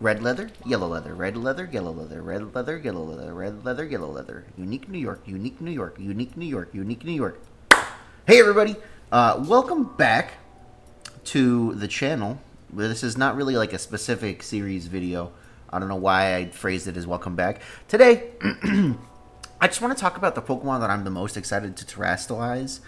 Red leather, yellow leather, red leather, yellow leather, red leather, yellow leather, red leather, yellow leather. Unique New York, unique New York, unique New York, unique New York. Hey everybody, welcome back to the channel. This is not really like a specific series video. I don't know why I phrased it as welcome back. Today, I just want to talk about the Pokemon that I'm the most excited to Terastallize.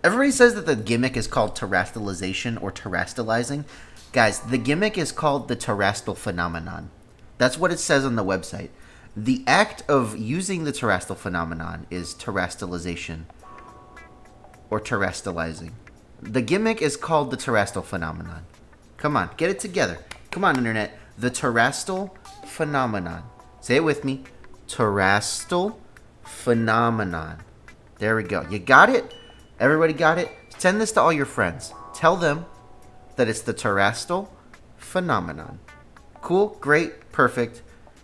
Everybody says that the gimmick is called Terastallization or Terastallizing. Guys, the gimmick is called the Terrastal Phenomenon. That's what it says on the website. The act of using the Terrastal Phenomenon is Terastallization or Terastallizing. The gimmick is called the Terrastal Phenomenon. Come on, get it together. Come on, Internet. The Terrastal Phenomenon. Say it with me. Terrastal Phenomenon. There we go. You got it? Everybody got it? Send this to all your friends. Tell them that it's the Terrastal Phenomenon. Cool, great, perfect.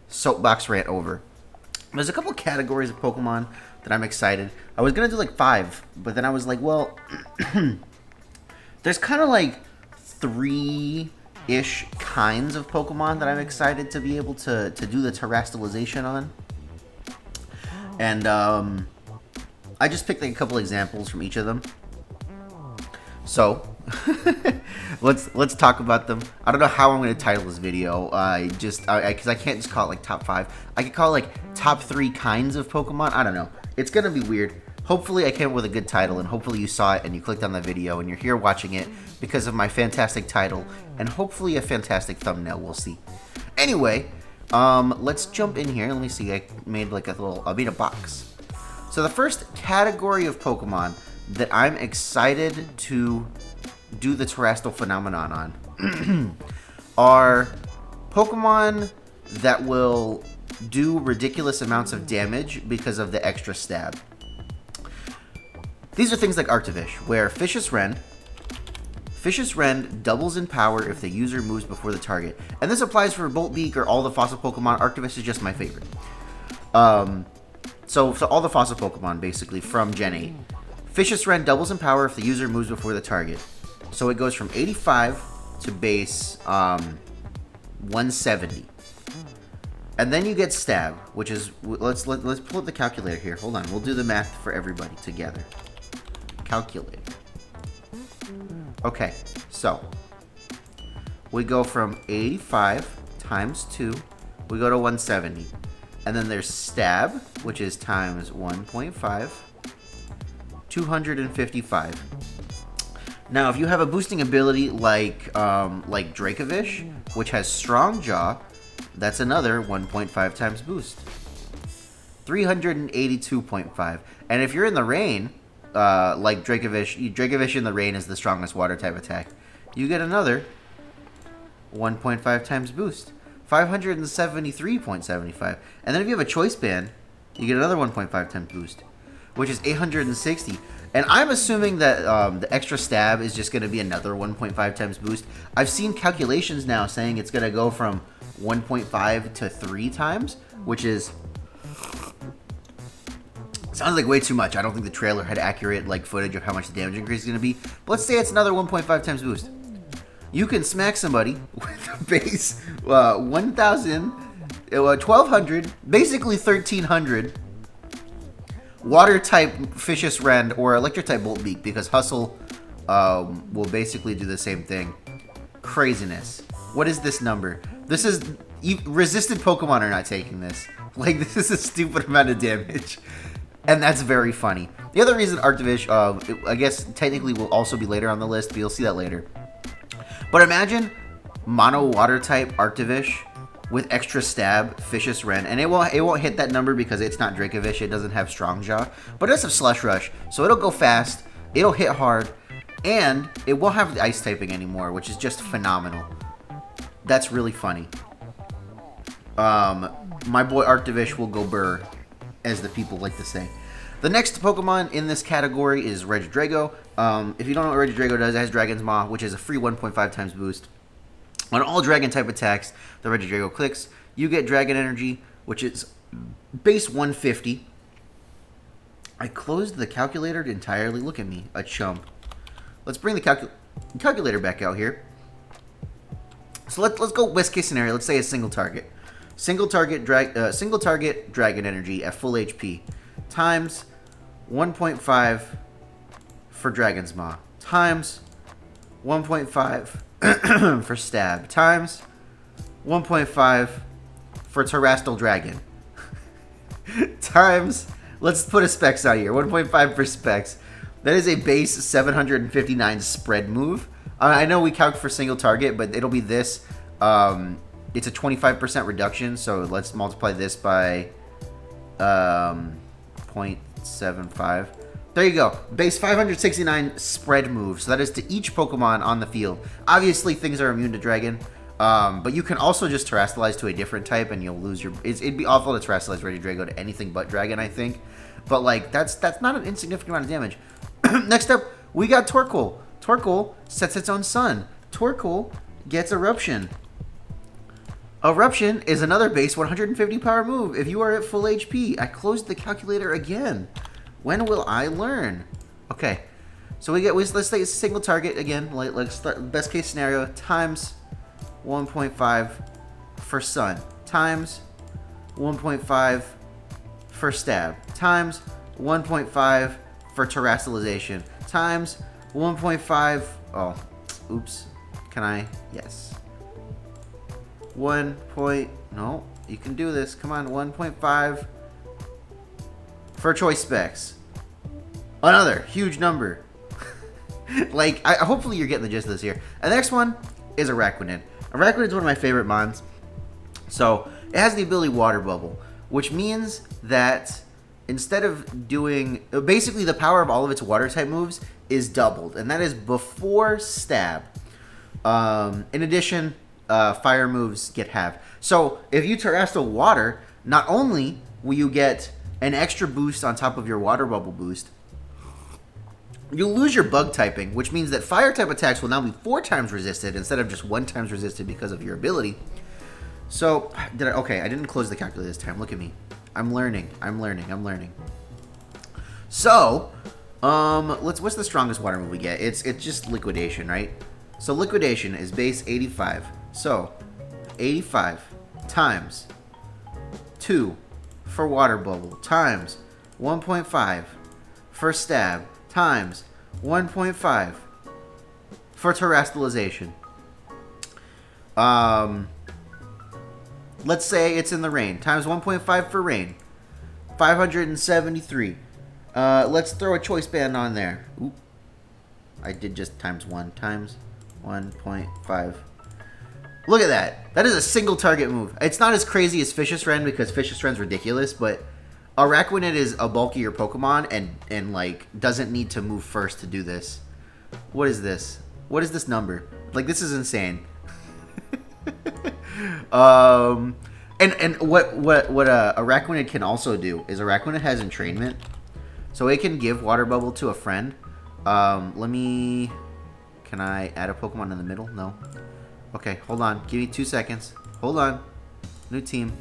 Soapbox rant over. There's a couple categories of Pokemon that I'm excited. I was going to do like 5, but then I was like, well, there's kind of like 3-ish kinds of Pokemon that I'm excited to be able to do the Terastallization on. And I just picked like a couple examples from each of them. So, let's talk about them. I don't know how I'm going to title this video. Because I can't just call it like top 5. I could call it like top 3 kinds of Pokemon. I don't know. It's going to be weird. Hopefully I came up with a good title, and hopefully you saw it and you clicked on the video and you're here watching it because of my fantastic title and hopefully a fantastic thumbnail. We'll see. Anyway, let's jump in here. Let me see. I made like a box. So the first category of Pokemon that I'm excited to do the Terrastal Phenomenon on are Pokemon that will do ridiculous amounts of damage because of the extra stab. These are things like Arctivish, where Vicious Rend doubles in power if the user moves before the target. And this applies for Boltbeak or all the fossil Pokemon. Arctivish is just my favorite. So all the fossil Pokemon, basically, from Gen 8. Vicious Rend doubles in power if the user moves before the target. So it goes from 85 to base 170. And then you get Stab, which is... Let's pull up the calculator here. Hold on. We'll do the math for everybody together. Calculator. Okay. So, we go from 85 times 2. We go to 170. And then there's Stab, which is times 1.5. 255. Now, if you have a boosting ability like Dracovish, which has Strong Jaw, that's another 1.5 times boost. 382.5. And if you're in the rain, like Dracovish in the rain is the strongest water type attack, you get another 1.5 times boost. 573.75. And then if you have a Choice Band, you get another 1.5 times boost, which is 860. And I'm assuming that the extra stab is just going to be another 1.5 times boost. I've seen calculations now saying it's going to go from 1.5 to 3 times, which is... sounds like way too much. I don't think the trailer had accurate footage of how much the damage increase is going to be. But let's say it's another 1.5 times boost. You can smack somebody with a base 1,000, 1,200, basically 1,300 water type Vicious Rend or electric type Boltbeak, because Hustle will basically do the same thing. Craziness. What is this number? This is... resistant Pokemon are not taking this. This is a stupid amount of damage. And that's very funny. The other reason Arctivish, I guess technically will also be later on the list, but you'll see that later. But imagine mono water type Arctivish with extra stab Vicious Rend, and it won't hit that number because it's not Dracovish. It doesn't have Strong Jaw, but it does have Slush Rush, so it'll go fast, it'll hit hard, and it won't have the ice typing anymore, which is just phenomenal. That's really funny. My boy Arctivish will go burr, as the people like to say. The next Pokemon in this category is Regidrago. If you don't know what Regidrago does, it has Dragon's Maw, which is a free 1.5 times boost. On all Dragon type attacks, the Regidrago clicks. You get Dragon Energy, which is base 150. I closed the calculator entirely. Look at me, a chump. Let's bring the calculator back out here. So let's go best case scenario. Let's say a single target. Single target dragon energy at full HP times 1.5 for Dragon's Maw times 1.5 for Stab times 1.5 for Terrastal Dragon times, let's put a specs out here, 1.5 for specs. That is a base 759 spread move. I know we calc for single target, but it'll be this. It's a 25% reduction, so let's multiply this by 0.75. There you go. Base 569 spread move. So that is to each Pokemon on the field. Obviously, things are immune to Dragon. But you can also just Terastallize to a different type, and you'll lose your... It'd be awful to Terastallize Regidrago to anything but Dragon, I think. But, like, that's not an insignificant amount of damage. Next up, we got Torkoal. Torkoal sets its own sun. Torkoal gets Eruption. Eruption is another base 150 power move if you are at full HP. I closed the calculator again. When will I learn? Okay, so let's say it's a single target again. Let's start best case scenario times 1.5 for Sun times 1.5 for Stab times 1.5 for Terastallization times 1.5. Oh, oops. Can I? Yes. 1. No, you can do this. Come on, 1.5 for Choice Specs. Another huge number. Like, hopefully you're getting the gist of this here. And the next one is Araquanid. Araquanid is one of my favorite mons. So, it has the ability Water Bubble, which means that instead of doing... Basically, the power of all of its water-type moves is doubled, and that is before Stab. In addition, fire moves get halved. So, if you Terastal Water, not only will you get an extra boost on top of your Water Bubble boost, you'll lose your bug typing, which means that fire type attacks will now be 4 times resisted instead of just 1 times resisted because of your ability. So, okay, I didn't close the calculator this time. Look at me. I'm learning. So, what's the strongest water move we get? It's just Liquidation, right? So Liquidation is base 85. So, 85 times 2 for Water Bubble times 1.5 for Stab times 1.5 for Terastallization. Let's say it's in the Rain times 1.5 for Rain. 573. Let's throw a choice band on there. Oop. I did just times 1 times 1.5. Look at that. That is a single target move. It's not as crazy as Fishious Wren because Fishious Wren's ridiculous, but Araquanid is a bulkier Pokemon and like doesn't need to move first to do this. What is this? What is this number? Like, this is insane. And what Araquanid can also do is Araquanid has entrainment, so it can give Water Bubble to a friend. Can I add a Pokemon in the middle? No. Okay, hold on. Give me 2 seconds. Hold on. New team.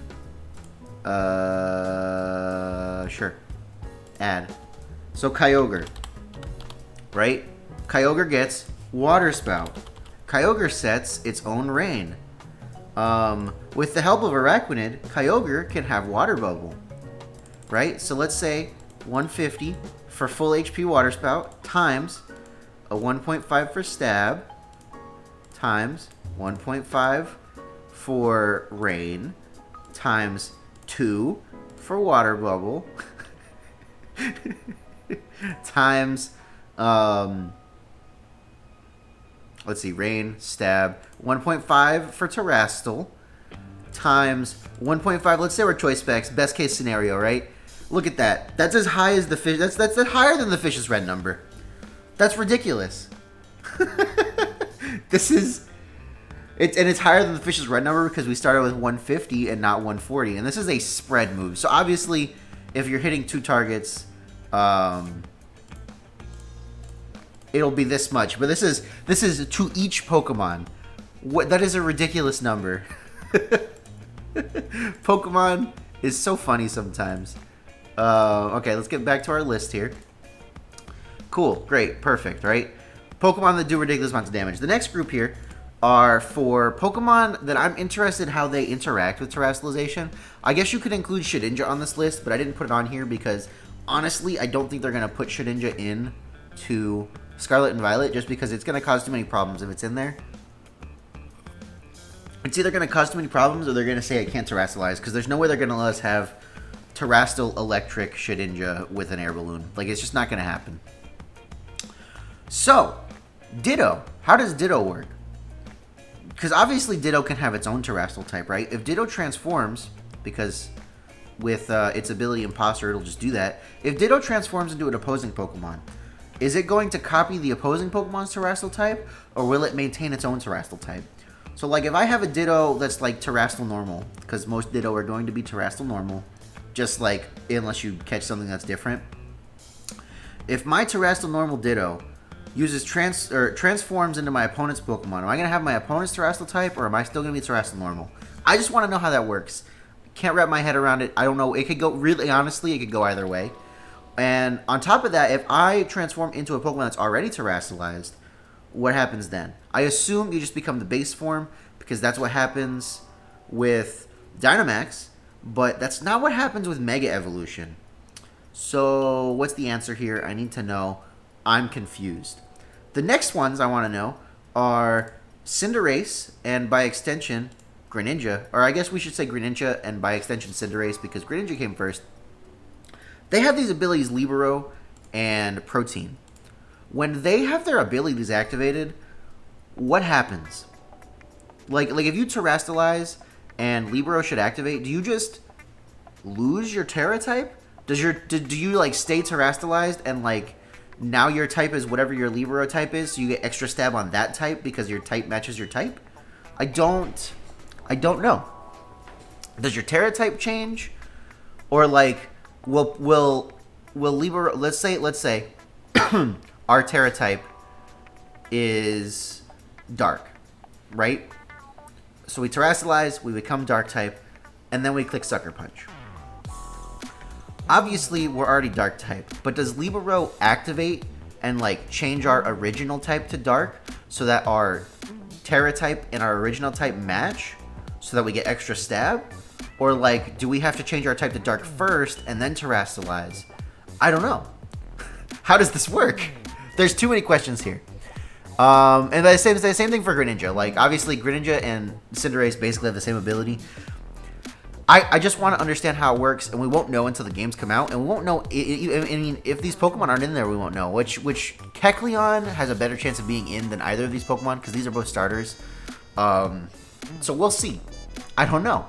Sure. Add. So Kyogre, right? Kyogre gets Water Spout. Kyogre sets its own Rain. With the help of Araquanid, Kyogre can have Water Bubble, right? So let's say 150 for full HP Water Spout times a 1.5 for Stab times 1.5 for Rain times 2 for Water Bubble times let's see, Rain, Stab, 1.5 for Terastal times 1.5. Let's say we're choice specs, best case scenario, right? Look at that. That's as high as the fish. That's higher than the Fishious Wren number. That's ridiculous. It's higher than the Fishious Wren number because we started with 150 and not 140, and this is a spread move. So obviously, if you're hitting 2 targets, it'll be this much. But this is to each Pokemon. That is a ridiculous number. Pokemon is so funny sometimes. Okay, let's get back to our list here. Cool, great, perfect, right? Pokemon that do ridiculous amounts of damage. The next group here are for Pokemon that I'm interested in how they interact with Terastallization. I guess you could include Shedinja on this list, but I didn't put it on here because, honestly, I don't think they're going to put Shedinja in to Scarlet and Violet just because it's going to cause too many problems if it's in there. It's either going to cause too many problems or they're going to say it can't Terastallize because there's no way they're going to let us have Terastal Electric Shedinja with an air balloon. Like, it's just not going to happen. So, Ditto. How does Ditto work? Because obviously Ditto can have its own Terastal type, right? If Ditto transforms, because with its ability Imposter, it'll just do that. If Ditto transforms into an opposing Pokemon, is it going to copy the opposing Pokemon's Terastal type, or will it maintain its own Terastal type? So, like, if I have a Ditto that's, like, Terastal Normal, because most Ditto are going to be Terastal Normal, just, like, unless you catch something that's different. If my Terastal Normal Ditto uses transforms into my opponent's Pokemon, am I going to have my opponent's Terastal type, or am I still going to be Terastal Normal? I just want to know how that works. Can't wrap my head around it. I don't know. It could go, really honestly, it could go either way. And on top of that, if I transform into a Pokemon that's already Terastallized, what happens then? I assume you just become the base form, because that's what happens with Dynamax, but that's not what happens with Mega Evolution. So, what's the answer here? I need to know. I'm confused. The next ones I want to know are Cinderace and, by extension, Greninja. Or I guess we should say Greninja and, by extension, Cinderace, because Greninja came first. They have these abilities, Libero and Protein. When they have their abilities activated, what happens? Like if you Terastallize and Libero should activate, do you just lose your Terra type? Do you like stay Terastallized and like now your type is whatever your Libero type is, so you get extra stab on that type because your type matches your type? I don't know. Does your Terra type change? Or like will Libero, let's say our Terra type is Dark, right? So we Terastallize, we become Dark type, and then we click Sucker Punch. Obviously, we're already Dark type, but does Libero activate and like change our original type to Dark so that our Terra type and our original type match so that we get extra stab? Or like, do we have to change our type to Dark first and then Terastallize? I don't know. How does this work? There's too many questions here. And the same thing for Greninja. Like, obviously, Greninja and Cinderace basically have the same ability. I just want to understand how it works, and we won't know until the games come out, and we won't know. I mean, if these Pokemon aren't in there, we won't know. Which Kecleon has a better chance of being in than either of these Pokemon, because these are both starters. So we'll see. I don't know.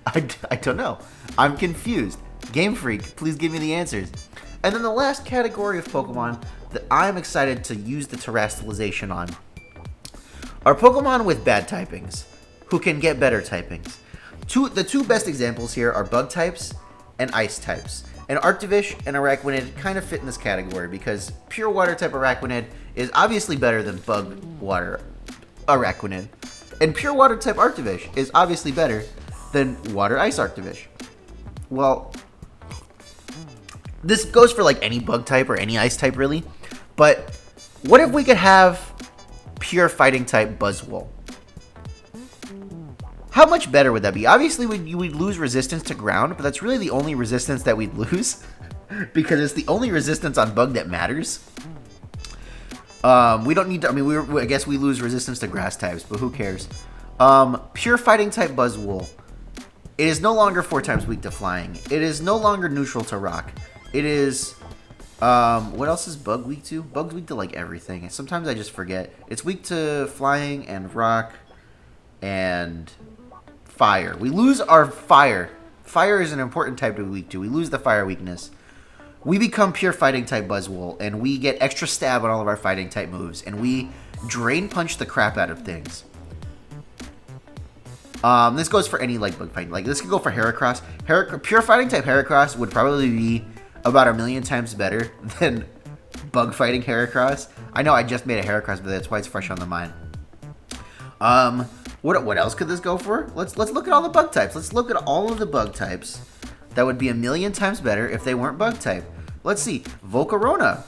I don't know. I'm confused. Game Freak, please give me the answers. And then the last category of Pokemon that I'm excited to use the Terastallization on are Pokemon with bad typings, who can get better typings. The two best examples here are Bug types and Ice types. And Arctivish and Araquanid kind of fit in this category because Pure Water type Araquanid is obviously better than Bug Water Araquanid. And Pure Water type Arctivish is obviously better than Water Ice Arctivish. Well, this goes for like any bug type or any ice type really, but what if we could have pure fighting type Buzzwole? How much better would that be? Obviously, we'd lose resistance to ground, but that's really the only resistance that we'd lose because it's the only resistance on bug that matters. We don't need to, I mean, I guess we lose resistance to grass types, but who cares? Pure fighting type Buzzwole. It is no longer 4 times weak to flying. It is no longer neutral to rock. It is, what else is Bug weak to? Bug's weak to, like, everything. Sometimes I just forget. It's weak to flying and rock and fire. We lose our fire. Fire is an important type to be weak to. We lose the fire weakness. We become pure fighting type Buzzwole, and we get extra stab on all of our fighting type moves, and we drain punch the crap out of things. This goes for any, like, bug fighting. Like, this could go for Heracross. Pure fighting type Heracross would probably be about 1,000,000 times better than bug fighting Heracross. I know I just made a Heracross, but that's why it's fresh on the mind. What else could this go for? Let's look at all the bug types. Let's look at all of the bug types that would be 1,000,000 times better if they weren't bug type. Let's see. Volcarona.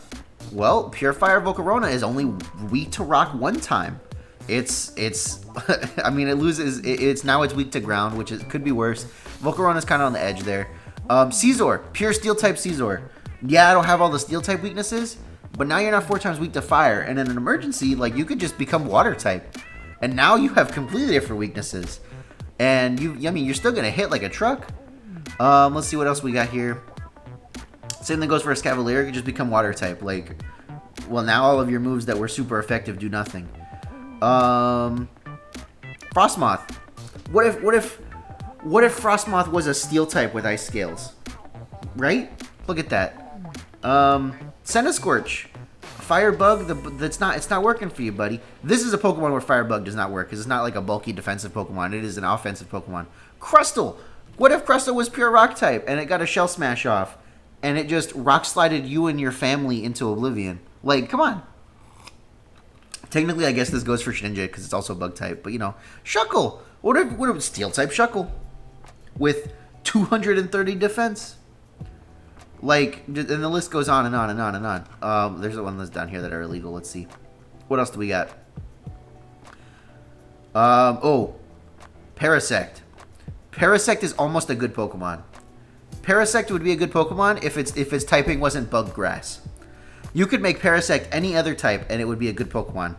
Well, Pure Fire Volcarona is only weak to rock 1 time. It's I mean, it loses. It's now it's weak to ground, which could be worse. Volcarona is kind of on the edge there. Caesar, pure steel type Caesar. Yeah, I don't have all the steel type weaknesses, but now you're not 4 times weak to fire. And in an emergency, like, you could just become water type, and now you have completely different weaknesses. And I mean, you're still gonna hit like a truck. Let's see what else we got here. Same thing goes for a Scavalier. You can just become water type. Like, well, now all of your moves that were super effective do nothing. Frostmoth. What if Frostmoth was a steel type with ice scales? Right? Look at that. Centiskorch. Firebug, it's not working for you, buddy. This is a Pokemon where Firebug does not work, because it's not like a bulky defensive Pokemon. It is an offensive Pokemon. Crustle. What if Crustle was pure rock type and it got a Shell Smash off and it just rock slided you and your family into oblivion? Like, come on. Technically, I guess this goes for Shedinja because it's also bug type, but you know, Shuckle. What if steel type Shuckle with 230 defense? Like, and the list goes on and on and on and on. There's one list down here that are illegal. Let's see. What else do we got? Parasect. Parasect is almost a good Pokemon. Parasect would be a good Pokemon if its typing wasn't bug grass. You could make Parasect any other type and it would be a good Pokemon.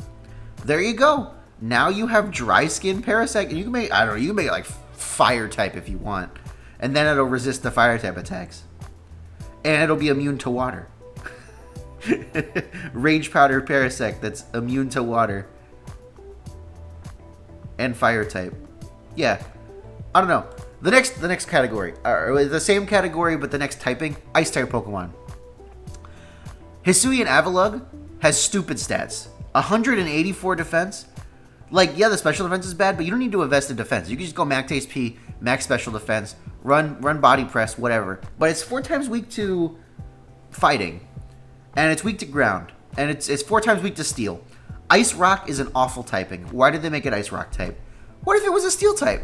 There you go. Now you have dry skin Parasect, and you can make, I don't know, you can make it like fire type if you want. And then it'll resist the fire type attacks. And it'll be immune to water. Rage Powder Parasect that's immune to water. And fire type. Yeah. I don't know. The next category. The same category, but the next typing. Ice type Pokemon. Hisuian Avalugg has stupid stats. 184 defense. Like, yeah, the special defense is bad, but you don't need to invest in defense. You can just go max HP, max special defense, run body press, whatever. But it's 4 times weak to fighting. And it's weak to ground. And it's 4 times weak to steel. Ice Rock is an awful typing. Why did they make it Ice Rock type? What if it was a steel type?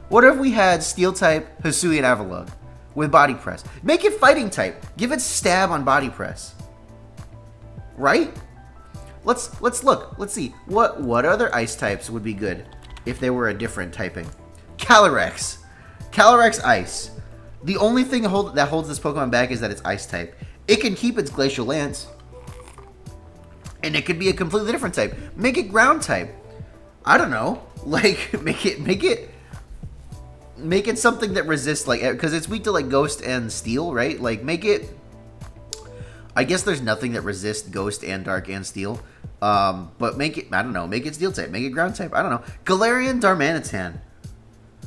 What if we had steel type Hisuian Avalugg with body press? Make it fighting type. Give it stab on body press. Right? Let's look. Let's see. What other ice types would be good if they were a different typing? Calyrex. Calyrex Ice. The only thing that holds this Pokemon back is that it's ice type. It can keep its Glacial Lance. And it could be a completely different type. Make it ground type. I don't know. Like, make it something that resists, like, because it's weak to like Ghost and Steel, right? Like, make it, I guess there's nothing that resists Ghost and Dark and Steel. But make it, I don't know, make it Steel type, make it ground type, I don't know. Galarian Darmanitan.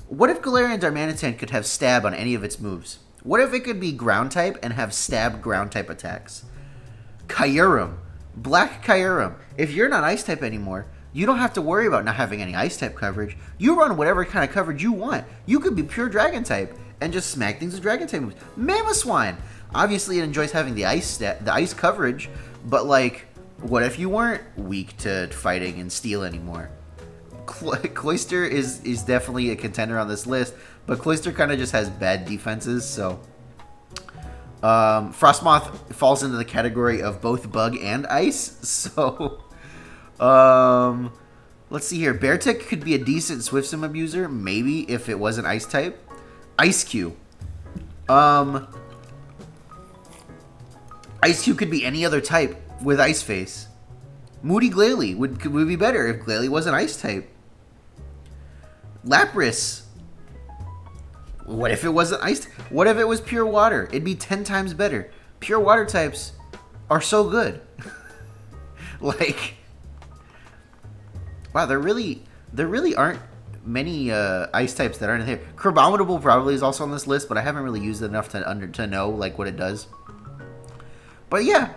What if Galarian Darmanitan could have stab on any of its moves? What if it could be ground type and have stab ground type attacks? Kyurem. Black Kyurem. If you're not ice type anymore, you don't have to worry about not having any ice type coverage. You run whatever kind of coverage you want. You could be pure dragon type and just smack things with dragon type moves. Mamoswine. Obviously, it enjoys having the ice coverage, but like, what if you weren't weak to fighting and steel anymore? Cloyster is definitely a contender on this list, but Cloyster kind of just has bad defenses, so Frostmoth falls into the category of both bug and ice. So let's see here. Beartic could be a decent Swift Sim abuser, maybe if it was an ice type. Ice Cube. Ice Cube could be any other type with Ice Face. Moody Glalie would be better if Glalie was an ice type. Lapras. What if it wasn't ice? What if it was pure water? It'd be 10 times better. Pure water types are so good. Like, wow, there really aren't many ice types that aren't here. Crabominable probably is also on this list, but I haven't really used it enough to know like what it does. But yeah,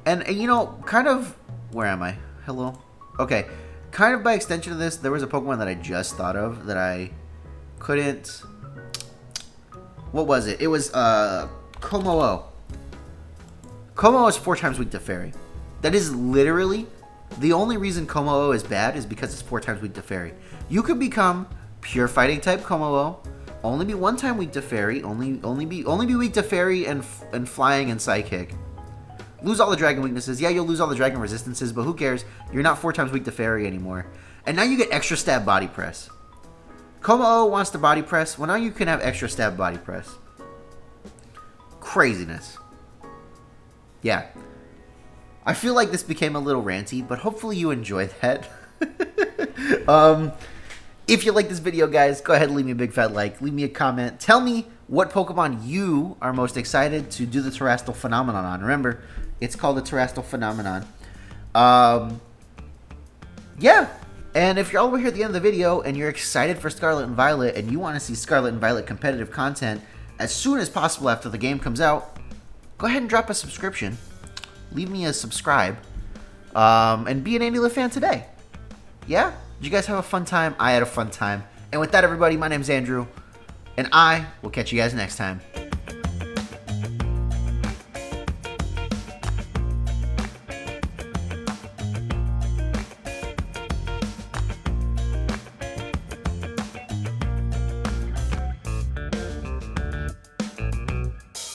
and you know, kind of, where am I? Hello? Okay, kind of by extension of this, there was a Pokemon that I just thought of that I couldn't, what was it? It was Komo-o. Komo-o is 4 times weak to Fairy. That is literally, the only reason Komo-o is bad is because it's 4 times weak to Fairy. You could become pure fighting type Komo-o, only be 1 time weak to Fairy, only be weak to Fairy and flying and Psychic. Lose all the dragon weaknesses. Yeah, you'll lose all the dragon resistances, but who cares? You're not 4 times weak to Fairy anymore. And now you get extra stab body press. Como wants to body press. Well, now you can have extra stab body press. Craziness. Yeah. I feel like this became a little ranty, but hopefully you enjoyed that. If you like this video, guys, go ahead and leave me a big fat like. Leave me a comment. Tell me what Pokemon you are most excited to do the Terrastal Phenomenon on. Remember, it's called the Terrastal Phenomenon. Yeah. And if you're all the way here at the end of the video and you're excited for Scarlet and Violet and you want to see Scarlet and Violet competitive content as soon as possible after the game comes out, go ahead and drop a subscription. Leave me a subscribe. And be an AndyLaV fan today. Yeah? Did you guys have a fun time? I had a fun time. And with that, everybody, my name's Andrew. And I will catch you guys next time.